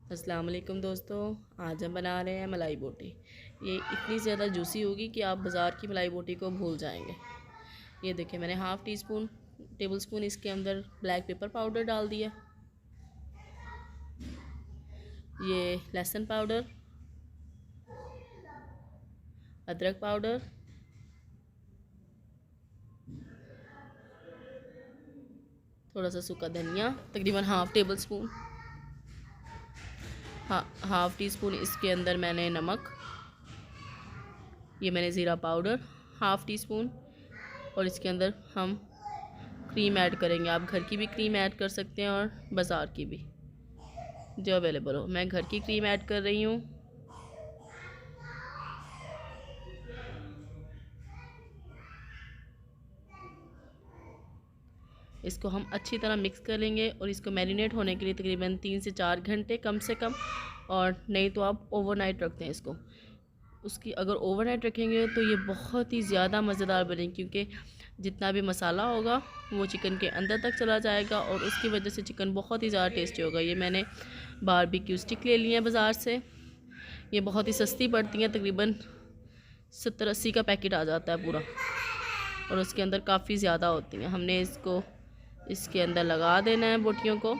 अस्सलाम वालेकुम दोस्तों, आज हम बना रहे हैं मलाई बोटी। ये इतनी ज़्यादा जूसी होगी कि आप बाज़ार की मलाई बोटी को भूल जाएंगे। ये देखिए, मैंने half tea spoon table spoon इसके अंदर ब्लैक पेपर पाउडर डाल दिया। ये लहसुन पाउडर, अदरक पाउडर, थोड़ा सा सूखा धनिया, तकरीबन half table spoon, half tea spoon इसके अंदर मैंने नमक, ये मैंने ज़ीरा पाउडर हाफ़ टी स्पून, और इसके अंदर हम क्रीम ऐड करेंगे। आप घर की भी क्रीम ऐड कर सकते हैं और बाज़ार की भी, जो अवेलेबल हो। मैं घर की क्रीम ऐड कर रही हूँ। इसको हम अच्छी तरह मिक्स कर लेंगे और इसको मैरिनेट होने के लिए तकरीबन 3 से 4 घंटे कम से कम, और नहीं तो आप ओवरनाइट रखते हैं इसको। उसकी अगर ओवरनाइट रखेंगे तो ये बहुत ही ज़्यादा मज़ेदार बनेगी, क्योंकि जितना भी मसाला होगा वो चिकन के अंदर तक चला जाएगा और उसकी वजह से चिकन बहुत ही ज़्यादा टेस्टी होगा। ये मैंने बारबेक्यू स्टिक ले ली है बाज़ार से। ये बहुत ही सस्ती पड़ती हैं, तकरीबन 70-80 का पैकेट आ जाता है पूरा, और उसके अंदर काफ़ी ज़्यादा होती हैं। हमने इसको इसके अंदर लगा देना है बोटियों को।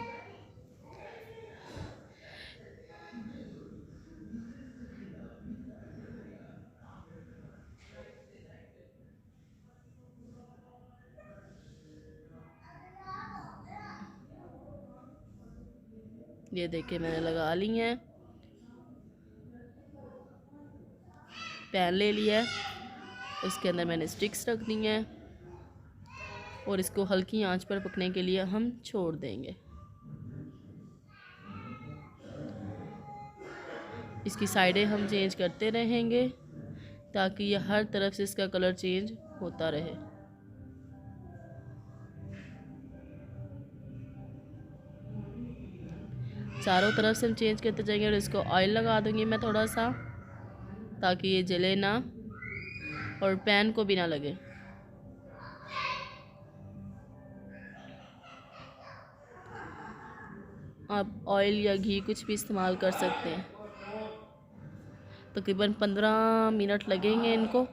ये देखिए, मैंने लगा ली हैं। पैन ले लिया है, इसके अंदर मैंने स्टिक्स रख दी हैं और इसको हल्की आंच पर पकने के लिए हम छोड़ देंगे। इसकी साइडें हम चेंज करते रहेंगे ताकि ये हर तरफ से इसका कलर चेंज होता रहे। चारों तरफ से हम चेंज करते जाएंगे और इसको ऑयल लगा दूंगी मैं थोड़ा सा, ताकि ये जले ना और पैन को भी ना लगे। आप ऑयल या घी कुछ भी इस्तेमाल कर सकते हैं। तकरीबन 15 मिनट लगेंगे इनको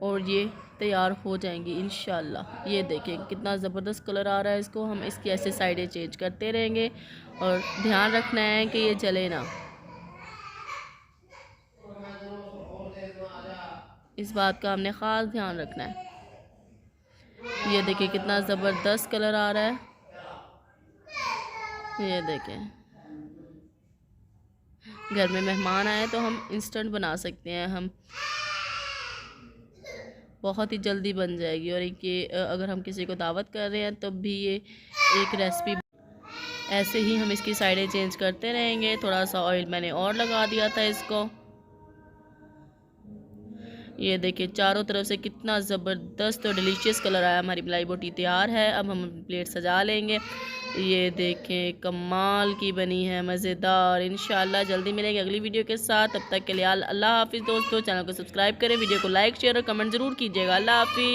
और ये तैयार हो जाएंगी इंशाल्लाह। ये देखें कितना ज़बरदस्त कलर आ रहा है। इसको हम इसकी ऐसे साइडें चेंज करते रहेंगे और ध्यान रखना है कि ये जले ना। इस बात का हमने ख़ास ध्यान रखना है। ये देखिए कितना ज़बरदस्त कलर आ रहा है। ये देखें, घर में मेहमान आए तो हम इंस्टेंट बना सकते हैं। हम बहुत ही जल्दी बन जाएगी, और एक ये अगर हम किसी को दावत कर रहे हैं तब भी ये एक रेसिपी। ऐसे ही हम इसकी साइडें चेंज करते रहेंगे। थोड़ा सा ऑयल मैंने और लगा दिया था इसको। ये देखिए चारों तरफ से कितना ज़बरदस्त और डिलीशियस कलर आया। हमारी मलाई बोटी तैयार है। अब हम प्लेट सजा लेंगे। ये देखें कमाल की बनी है, मज़ेदार। इंशाल्लाह जल्दी मिलेंगे अगली वीडियो के साथ। तब तक के लिए अल्लाह हाफ़िज़ दोस्तों। चैनल को सब्सक्राइब करें, वीडियो को लाइक शेयर और कमेंट ज़रूर कीजिएगा। अल्लाह हाफ़िज़।